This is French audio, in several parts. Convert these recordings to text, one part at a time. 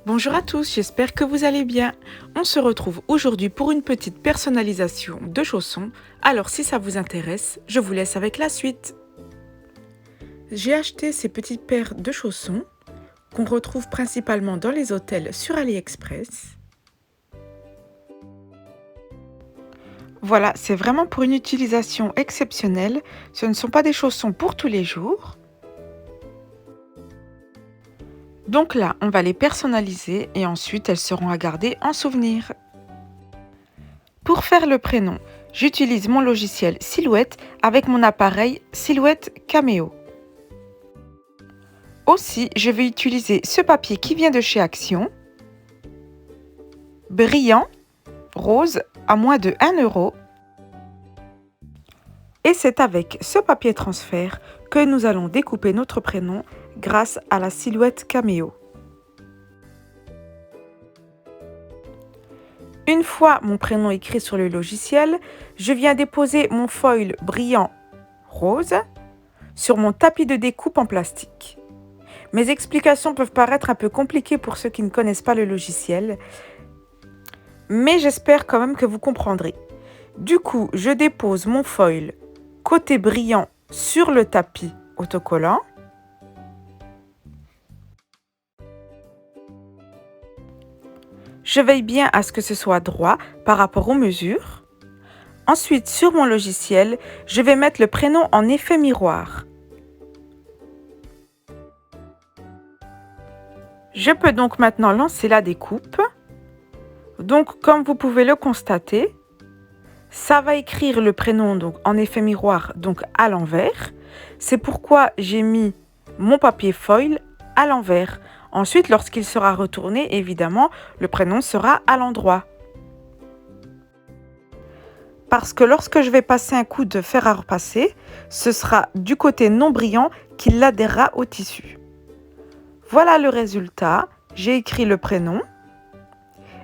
Bonjour à tous, j'espère que vous allez bien. On se retrouve aujourd'hui pour une petite personnalisation de chaussons. Alors si ça vous intéresse, je vous laisse avec la suite. J'ai acheté ces petites paires de chaussons qu'on retrouve principalement dans les hôtels sur AliExpress. Voilà, c'est vraiment pour une utilisation exceptionnelle. Ce ne sont pas des chaussons pour tous les jours. Donc là, on va les personnaliser et ensuite elles seront à garder en souvenir. Pour faire le prénom, j'utilise mon logiciel Silhouette avec mon appareil Silhouette Cameo. Aussi, je vais utiliser ce papier qui vient de chez Action, brillant, rose, à moins de 1 €. Et c'est avec ce papier transfert que nous allons découper notre prénom grâce à la Silhouette Cameo. Une fois mon prénom écrit sur le logiciel, je viens déposer mon foil brillant rose sur mon tapis de découpe en plastique. Mes explications peuvent paraître un peu compliquées pour ceux qui ne connaissent pas le logiciel, mais j'espère quand même que vous comprendrez. Du coup, je dépose mon foil côté brillant sur le tapis autocollant. Je veille bien à ce que ce soit droit par rapport aux mesures. Ensuite, sur mon logiciel, je vais mettre le prénom en effet miroir. Je peux donc maintenant lancer la découpe. Donc, comme vous pouvez le constater, ça va écrire le prénom donc en effet miroir, donc à l'envers. C'est pourquoi j'ai mis mon papier foil à l'envers. Ensuite, lorsqu'il sera retourné, évidemment, le prénom sera à l'endroit. Parce que lorsque je vais passer un coup de fer à repasser, ce sera du côté non brillant qu'il adhérera au tissu. Voilà le résultat. J'ai écrit le prénom.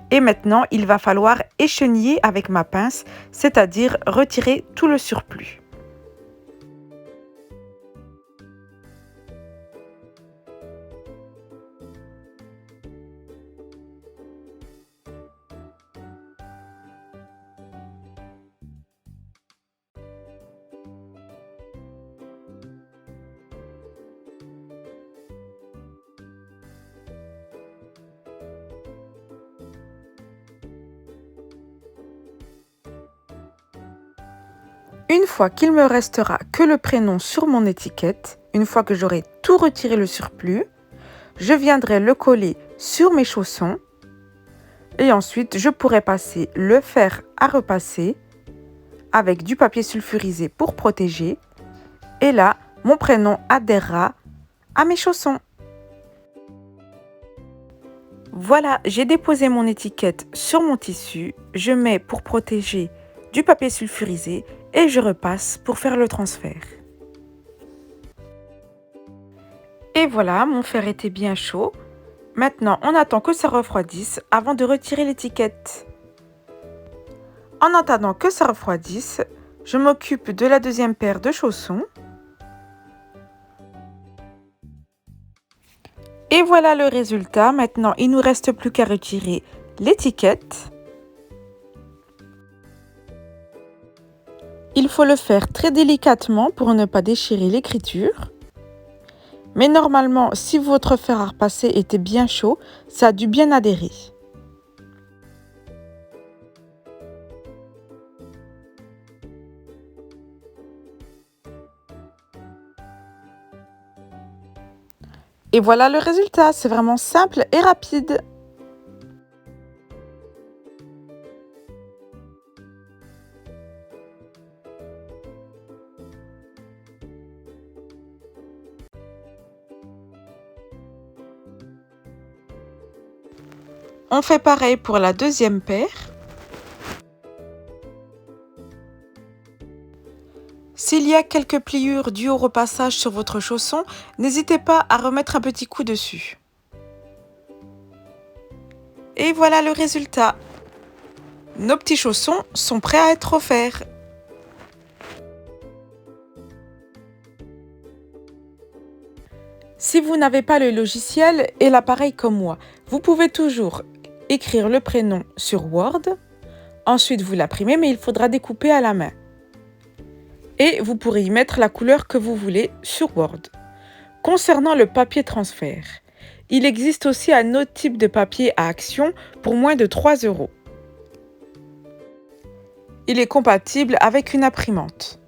Et maintenant, il va falloir écheniller avec ma pince, c'est-à-dire retirer tout le surplus. Une fois qu'il me restera que le prénom sur mon étiquette, une fois que j'aurai tout retiré le surplus, je viendrai le coller sur mes chaussons et ensuite je pourrai passer le fer à repasser avec du papier sulfurisé pour protéger et là, mon prénom adhérera à mes chaussons. Voilà, j'ai déposé mon étiquette sur mon tissu, je mets pour protéger du papier sulfurisé et je repasse pour faire le transfert. Et voilà, mon fer était bien chaud. Maintenant, on attend que ça refroidisse avant de retirer l'étiquette. En attendant que ça refroidisse, je m'occupe de la deuxième paire de chaussons. Et voilà le résultat. Maintenant, il ne nous reste plus qu'à retirer l'étiquette. Il faut le faire très délicatement pour ne pas déchirer l'écriture. Mais normalement, si votre fer à repasser était bien chaud, ça a dû bien adhérer. Et voilà le résultat, c'est vraiment simple et rapide. On fait pareil pour la deuxième paire. S'il y a quelques pliures dues au repassage sur votre chausson, n'hésitez pas à remettre un petit coup dessus. Et voilà le résultat. Nos petits chaussons sont prêts à être offerts. Si vous n'avez pas le logiciel et l'appareil comme moi, Vous pouvez toujours écrire le prénom sur Word, ensuite vous l'imprimez, mais il faudra découper à la main. Et vous pourrez y mettre la couleur que vous voulez sur Word. Concernant le papier transfert, il existe aussi un autre type de papier à action pour moins de 3 €. Il est compatible avec une imprimante.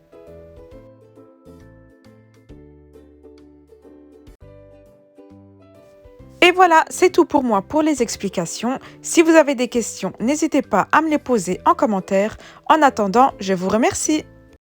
Et voilà, c'est tout pour moi pour les explications. Si vous avez des questions, n'hésitez pas à me les poser en commentaire. En attendant, je vous remercie.